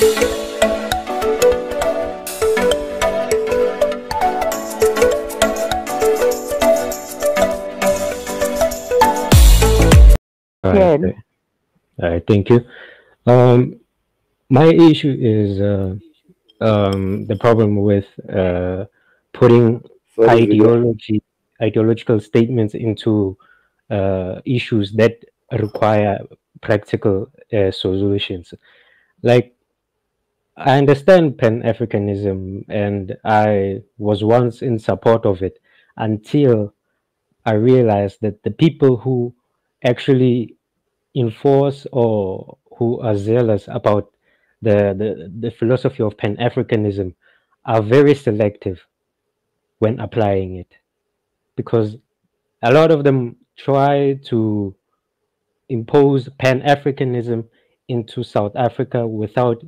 All right, Good. all right, thank you. Um, my issue is the problem with putting Sorry, Video. ideological statements into issues that require practical solutions. Like, I understand Pan Africanism, and I was once in support of it until I realized that the people who actually enforce or who are zealous about the philosophy of Pan Africanism are very selective when applying it, because a lot of them try to impose Pan Africanism into South Africa without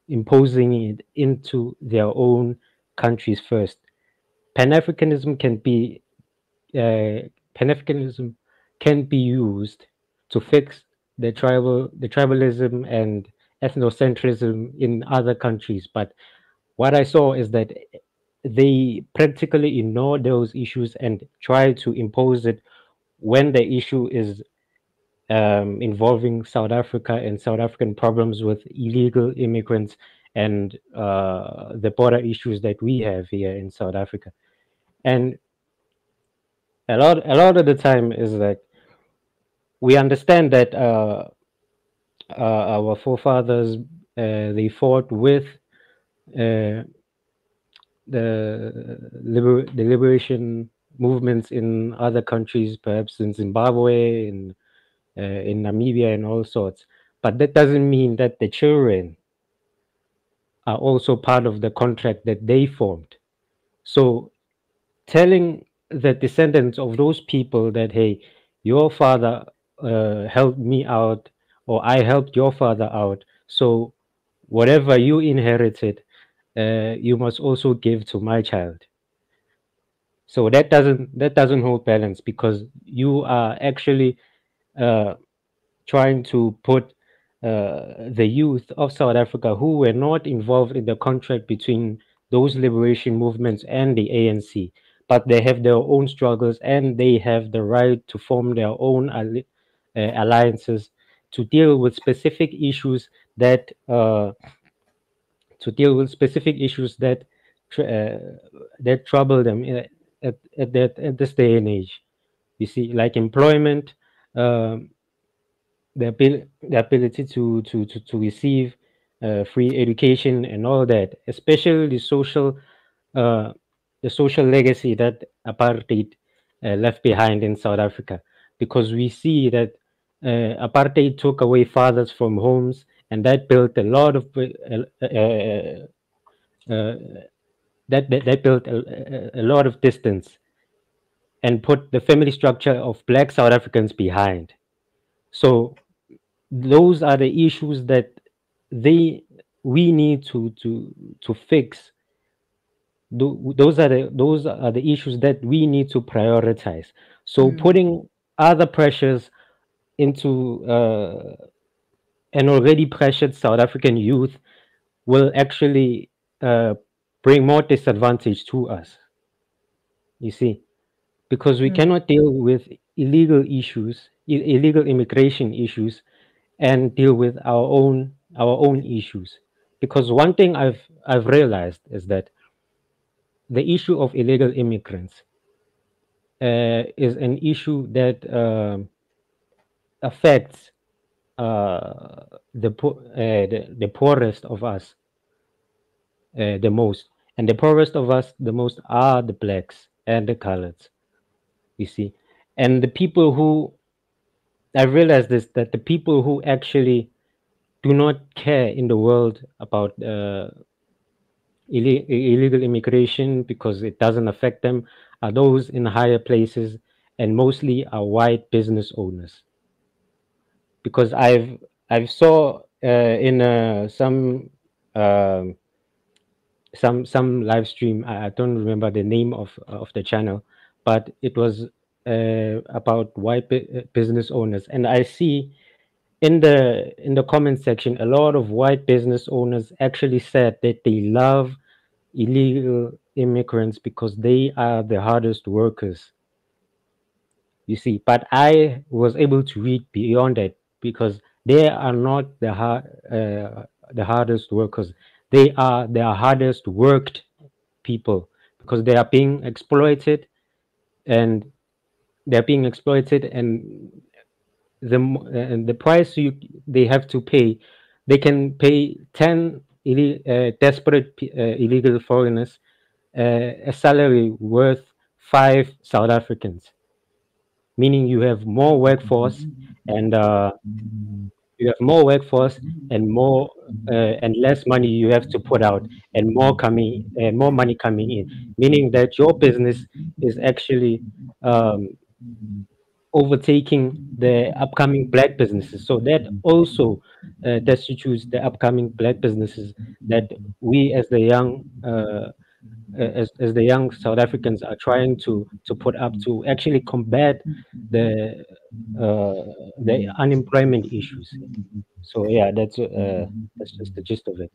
imposing it into their own countries first. Pan Africanism can be Pan Africanism can be used to fix the tribalism and ethnocentrism in other countries. But what I saw is that they practically ignore those issues and try to impose it when the issue is involving South Africa and South African problems with illegal immigrants and the border issues that we have here in South Africa. And a lot of the time is that we understand that our forefathers they fought with uh, the liberation movements in other countries, perhaps in Zimbabwe, in Namibia, and all sorts. But that doesn't mean that the children are also part of the contract that they formed. So telling the descendants of those people that, hey, your father helped me out, or I helped your father out, so whatever you inherited, you must also give to my child. So that doesn't hold balance, because you are actually uh, trying to put the youth of South Africa who were not involved in the contract between those liberation movements and the ANC, but they have their own struggles and they have the right to form their own alliances to deal with specific issues that tr- uh, that trouble them at this day and age. You see, like employment, um, the ability to receive free education and all that, especially uh, the social legacy that apartheid left behind in South Africa, because we see that apartheid took away fathers from homes, and that built a lot of uh, that built a lot of distance and put the family structure of black South Africans behind. So those are the issues that they we need to fix. Those are the issues that we need to prioritize. So putting other pressures into an already pressured South African youth will actually uh, bring more disadvantage to us, you see, because we cannot deal with illegal immigration issues and deal with our own issues. Because one thing I've realized is that the issue of illegal immigrants is an issue that affects the poorest of us the most, and the poorest of us the most are the blacks and the coloreds. You see, and the people who I realized this that the people who actually do not care in the world about illegal immigration because it doesn't affect them are those in higher places, and mostly are white business owners. Because I've saw in um some live stream. I don't remember the name of the channel, but it was about white business owners, and I see in the comment section, a lot of white business owners actually said that they love illegal immigrants because they are the hardest workers. You see, but I was able to read beyond that because they are not the hardest workers. They are the hardest worked people because they are being exploited, and they're being exploited, and and the price they have to pay, they can pay 10 desperate illegal foreigners a salary worth 5 South Africans, meaning and you have more workforce and more and less money you have to put out, and more money coming in, meaning that your business is actually um, overtaking the upcoming black businesses. So that also destitutes the upcoming black businesses that we as the young South Africans are trying to put up to actually combat the uh, the unemployment issues. So yeah, that's just the gist of it.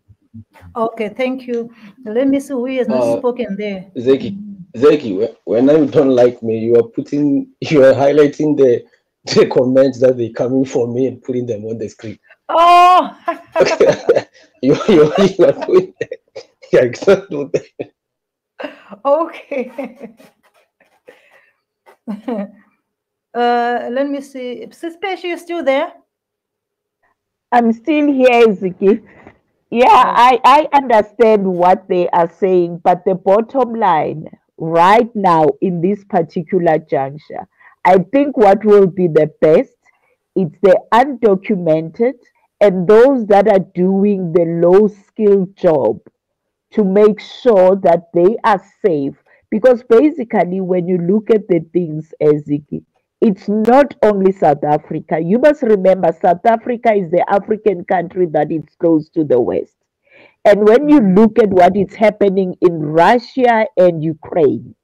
Okay, thank you. Let me see who has not Uh, spoken there. Zeki, Zeki, when you don't like me, you are highlighting the comments that they coming for me and putting them on the screen. Oh, You are doing that. Yeah, can't do that. okay. Let me see. Sister, you still there? I'm still here, Ziki. Yeah, Oh, I understand what they are saying, but the bottom line right now in this particular juncture, I think what will be the best, it's the undocumented and those that are doing the low skill job to make sure that they are safe. Because basically, when you look at the things, Ezeki, it's not only South Africa. You must remember, South Africa is the African country that is close to the West. And when you mm, look at what is happening in Russia and Ukraine,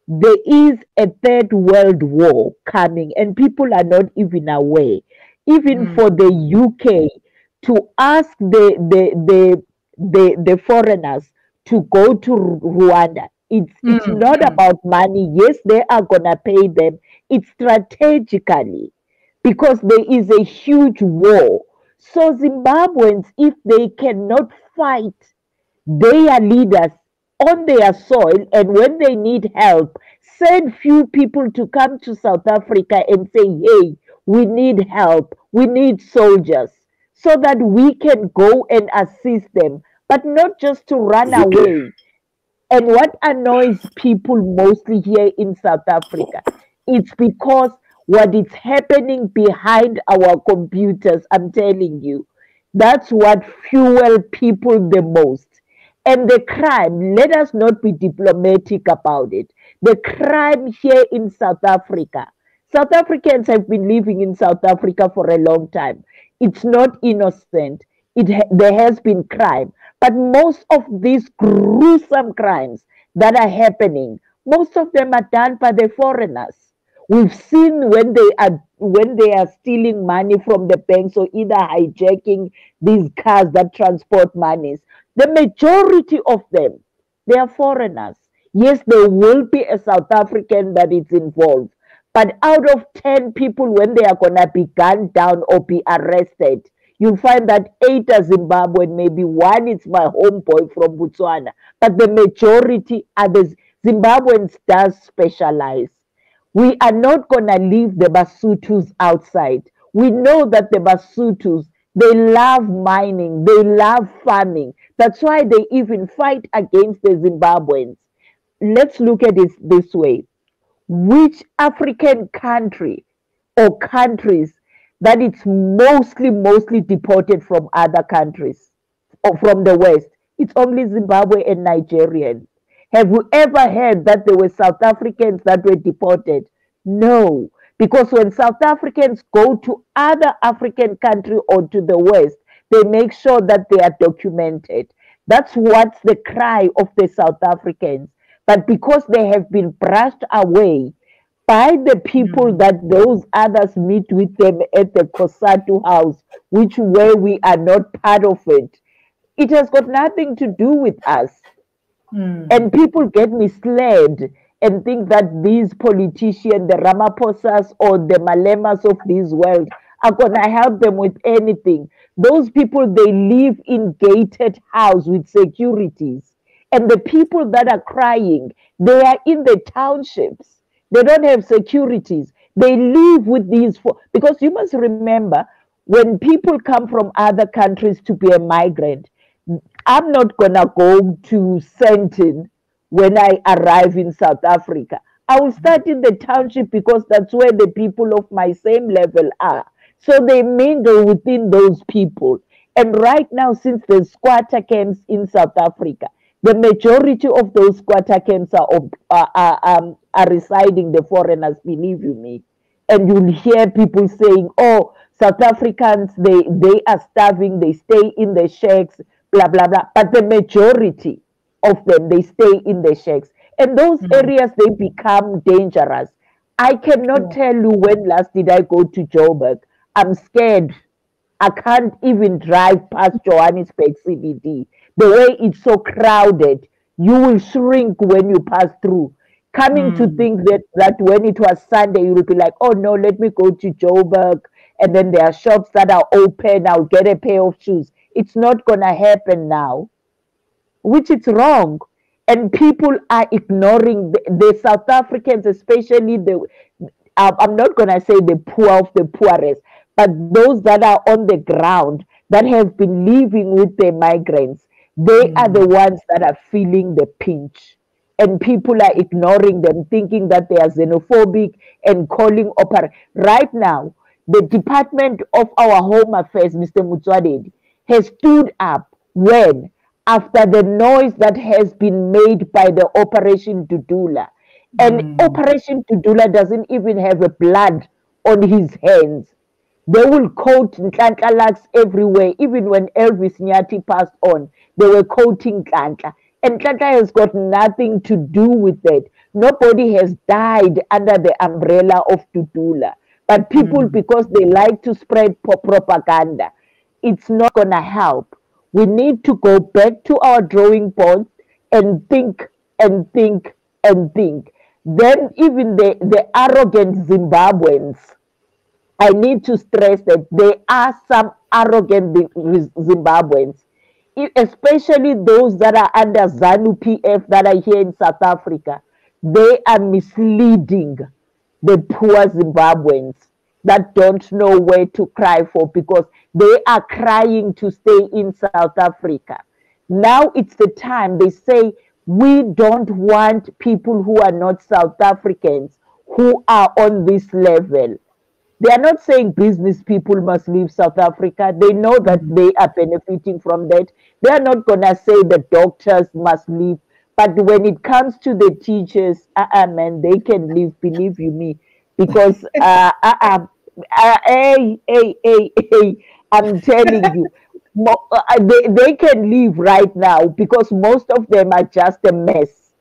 there is a third world war coming, and people are not even aware. Even mm, for the UK to ask the foreigners to go to Rwanda, it's mm, not mm, about money. Yes, they are gonna pay them. It's strategically because there is a huge war. So Zimbabweans, if they cannot fight their leaders on their soil, and when they need help, send few people to come to South Africa and say, hey, we need help, we need soldiers, so that we can go and assist them, but not just to run Zeki, away. And what annoys people mostly here in South Africa, it's because what is happening behind our computers, I'm telling you, that's what fuel people the most. And the crime, let us not be diplomatic about it. The crime here in South Africa, South Africans have been living in South Africa for a long time. It's not innocent. There has been crime. But most of these gruesome crimes that are happening, most of them are done by the foreigners. We've seen when they are stealing money from the banks or either hijacking these cars that transport monies. The majority of them, they are foreigners. Yes, there will be a South African that is involved, but out of 10 people, when they are gonna be gunned down or be arrested, you'll find that 8 are Zimbabwean, maybe one is my homeboy from Botswana, but the majority are the Zimbabweans does specialize. We are not going to leave the Basutus outside. We know that the Basutus, they love mining, they love farming. That's why they even fight against the Zimbabweans. Let's look at it this way. Which African country or countries that it's mostly deported from other countries or from the West? It's only Zimbabwe and Nigerians. Have you ever heard that there were South Africans that were deported? No, because when South Africans go to other African country or to the West, they make sure that they are documented. That's what's the cry of the South Africans. But because they have been brushed away by the people that those others meet with them at the COSATU house, where we are not part of it. It has got nothing to do with us. And people get misled and think that these politicians, the Ramaphosas or the Malemas of this world, are going to help them with anything. Those people, they live in gated house with securities. And the people that are crying, they are in the townships. They don't have securities. They live with these, because you must remember, when people come from other countries to be a migrant, I'm not going to go to Sentin when I arrive in South Africa. I will start in the township because that's where the people of my same level are. So they mingle within those people. And right now, since there's squatter camps in South Africa, the majority of those squatter camps are residing the foreigners, believe you me. And you'll hear people saying, oh, South Africans, they are starving, they stay in the shacks, blah, blah, blah. But the majority of them, they stay in the shacks. And those areas, they become dangerous. I cannot tell you when last did I go to Joburg. I'm scared. I can't even drive past Johannesburg CBD. The way it's so crowded, you will shrink when you pass through. Coming to think that when it was Sunday, you will be like, oh no, let me go to Joburg. And then there are shops that are open. I'll get a pair of shoes. It's not going to happen now, which is wrong. And people are ignoring the South Africans, especially I'm not going to say the poor of the poorest, but those that are on the ground that have been living with the migrants. They are the ones that are feeling the pinch. And people are ignoring them, thinking that they are xenophobic and calling right now. The Department of our Home Affairs, Mr. Mutswadedi, has stood up after the noise that has been made by the Operation Dudula. And Operation Dudula doesn't even have a blood on his hands. They will quote Nhlanhla Lux everywhere. Even when Elvis Nyati passed on, they were quoting Nhlanhla. And Nhlanhla has got nothing to do with it. Nobody has died under the umbrella of Dudula. But people, because they like to spread propaganda, it's not going to help. We need to go back to our drawing board and think and think and think. Then even the arrogant Zimbabweans, I need to stress that there are some arrogant Zimbabweans, especially those that are under ZANU-PF that are here in South Africa. They are misleading the poor Zimbabweans that don't know where to cry for, because they are crying to stay in South Africa. Now it's the time. They say, we don't want people who are not South Africans who are on this level. They are not saying business people must leave South Africa. They know that they are benefiting from that. They are not going to say the doctors must leave. But when it comes to the teachers, man, they can leave, believe you me. Because, I'm telling you, they can leave right now because most of them are just a mess.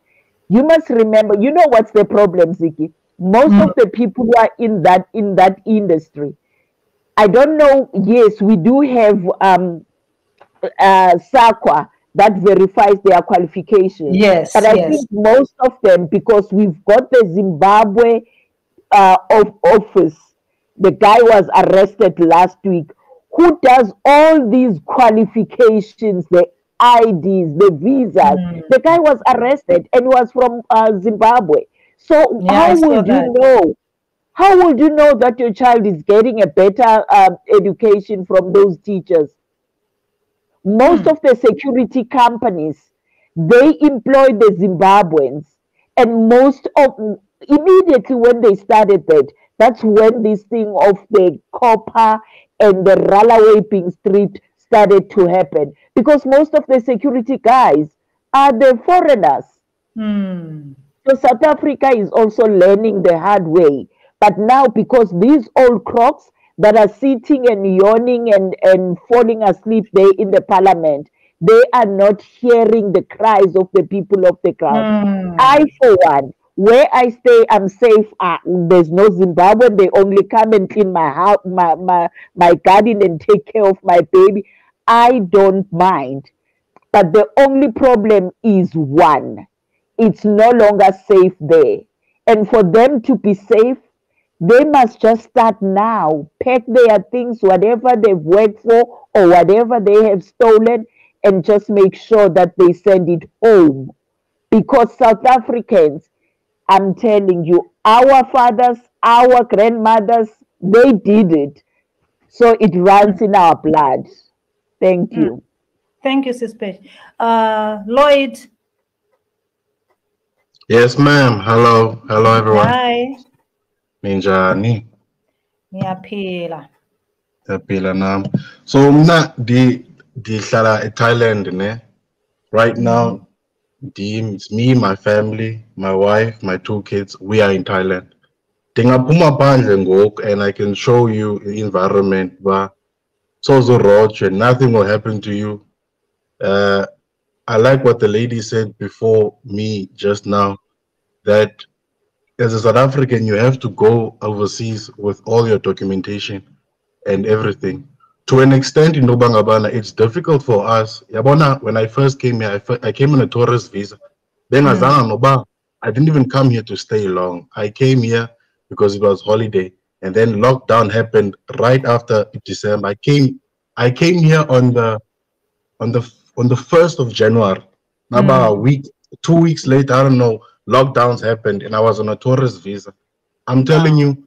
You must remember, you know what's the problem, Ziki? Most of the people who are in that industry, I don't know, yes, we do have SAQA that verifies their qualifications. Yes, but I think most of them, because we've got the Zimbabwe office, the guy was arrested last week, who does all these qualifications, the IDs, the visas. The guy was arrested and was from Zimbabwe. So how would you know? How would you know that your child is getting a better education from those teachers? Most of the security companies, they employ the Zimbabweans, and immediately when they started that, that's when this thing of the copper and the Rallaway Street started to happen, because most of the security guys are the foreigners. So South Africa is also learning the hard way. But now, because these old crocs that are sitting and yawning and falling asleep there in the parliament, they are not hearing the cries of the people of the ground. I, for one, Where I stay, I'm safe. There's no Zimbabwean. They only come and clean my house, my garden, and take care of my baby. I don't mind. But the only problem is one. It's no longer safe there. And for them to be safe, they must just start now, pack their things, whatever they've worked for or whatever they have stolen, and just make sure that they send it home. Because South Africans, I'm telling you, our fathers, our grandmothers, they did it. So it runs in our blood. Thank you. Thank you, Sis Page. Lloyd. Yes, ma'am. Hello. Hello, everyone. Hi. Minjani. Ngiyaphila. Yaphila nam. So mna dihlala eThailand ne. Right now, it's me, my family, my wife, my 2 kids. We are in Thailand. Ndingaphuma phandle ngoku and I can show you the environment but and nothing will happen to you. I like what the lady said before me just now, that as a South African, you have to go overseas with all your documentation and everything. To an extent in Nobangabana, it's difficult for us. Yabona, when I first came here, I came on a tourist visa. Then I didn't even come here to stay long. I came here because it was holiday. And then lockdown happened right after December. I came here on the 1st of January. About a week, 2 weeks later, I don't know, lockdowns happened and I was on a tourist visa. I'm telling you,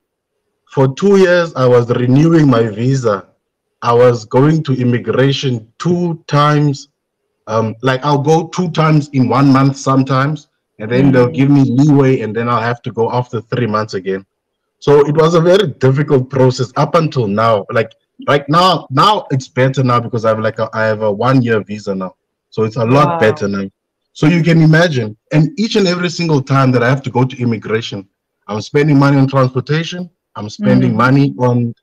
for 2 years, I was renewing my visa. I was going to immigration 2 times. Like I'll go 2 times in 1 month sometimes, and then they'll give me leeway, and then I'll have to go after 3 months again. So it was a very difficult process up until now. Like right now it's better now because I have a 1-year visa now. So it's a lot better now. So you can imagine, and each and every single time that I have to go to immigration, I'm spending money on transportation. I'm spending money on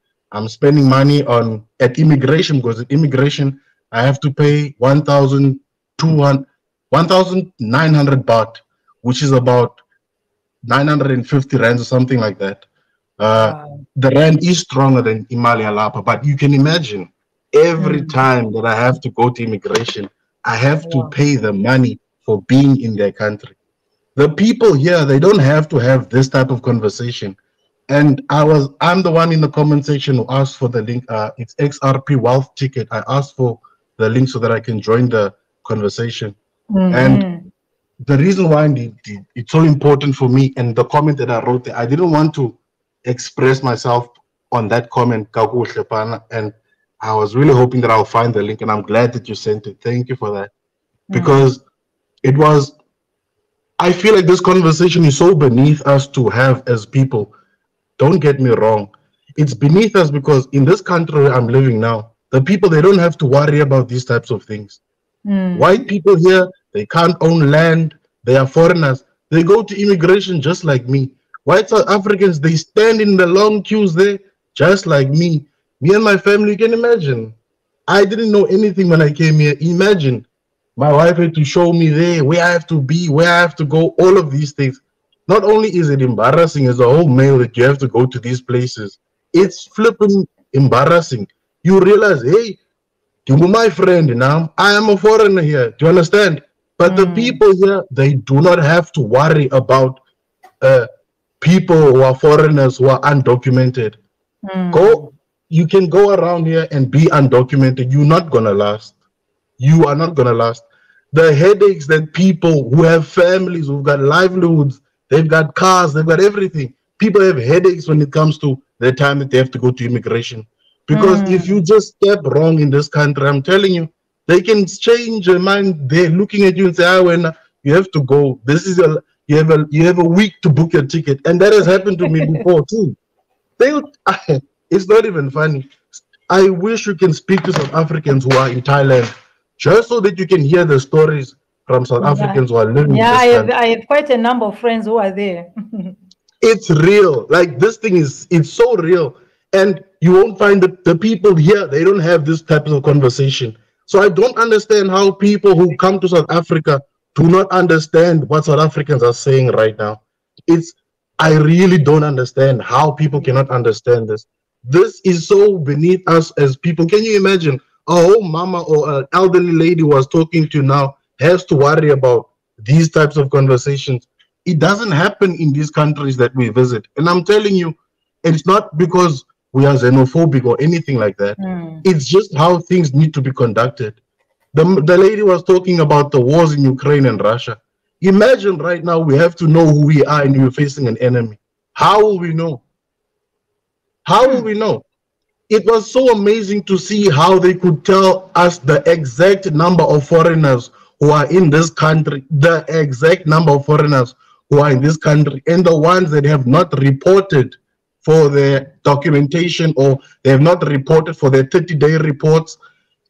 at immigration, because at immigration I have to pay 1,900 baht, which is about 950 rands or something like that. The rand is stronger than Imali Alapa, but you can imagine every time that I have to go to immigration, I have to pay the money for being in their country. The people here, they don't have to have this type of conversation. And I'm the one in the comment section who asked for the link. It's XRP Wealth Ticket. I asked for the link so that I can join the conversation. And the reason why it's so important for me, and the comment that I wrote there, I didn't want to express myself on that comment, and I was really hoping that I'll find the link, and I'm glad that you sent it. Thank you for that. Because I feel like this conversation is so beneath us to have as people. Don't get me wrong. It's beneath us because in this country where I'm living now, the people, they don't have to worry about these types of things. White people here, they can't own land. They are foreigners. They go to immigration just like me. White South Africans, they stand in the long queues there just like me. Me and my family, you can imagine. I didn't know anything when I came here. Imagine. My wife had to show me there where I have to be, where I have to go, all of these things. Not only is it embarrassing as a whole male that you have to go to these places, it's flipping embarrassing. You realize, hey, you're my friend now. I am a foreigner here. Do you understand? But the people here, they do not have to worry about people who are foreigners who are undocumented. You can go around here and be undocumented. You're not gonna last. You are not gonna last. The headaches that people who have families, who've got livelihoods, they've got cars, they've got everything. People have headaches when it comes to the time that they have to go to immigration. Because if you just step wrong in this country, I'm telling you, they can change their mind. They're looking at you and say, when you have to go. This is you have a week to book your ticket. And that has happened to me before too. It's not even funny. I wish you can speak to South Africans who are in Thailand, just so that you can hear the stories from South Africans who are living in this country. I have quite a number of friends who are there. It's real. Like this thing it's so real. And you won't find the people here, they don't have this type of conversation. So I don't understand how people who come to South Africa do not understand what South Africans are saying right now. I really don't understand how people cannot understand this. This is so beneath us as people. Can you imagine a whole mama or an elderly lady was talking to now has to worry about these types of conversations? It doesn't happen in these countries that we visit. And I'm telling you, it's not because we are xenophobic or anything like that. It's just how things need to be conducted. The lady was talking about the wars in Ukraine and Russia. Imagine right now we have to know who we are and we're facing an enemy. How will we know? How will we know? It was so amazing to see how they could tell us the exact number of foreigners who are in this country, the exact number of foreigners who are in this country, and the ones that have not reported for their documentation or they have not reported for their 30-day reports.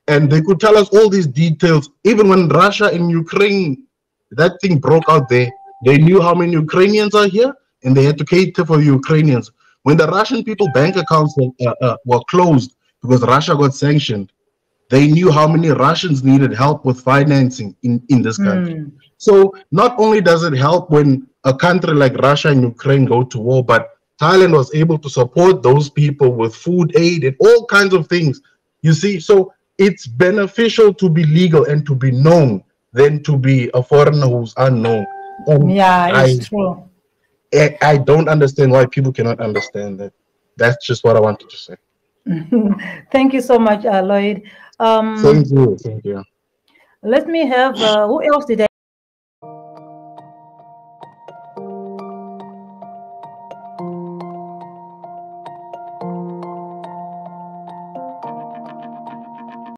And they could tell us all these details. Even when Russia and Ukraine, that thing broke out there, they knew how many Ukrainians are here and they had to cater for the Ukrainians. When the Russian people bank accounts were closed because Russia got sanctioned, they knew how many Russians needed help with financing in this country. So not only does it help when a country like Russia and Ukraine go to war, but Thailand was able to support those people with food aid and all kinds of things. You see, so it's beneficial to be legal and to be known than to be a foreigner who's unknown. And Yeah, it's true. I don't understand why people cannot understand that. That's just what I wanted to say. Thank you so much, Lloyd. Thank you. Thank you. Let me have, who else did I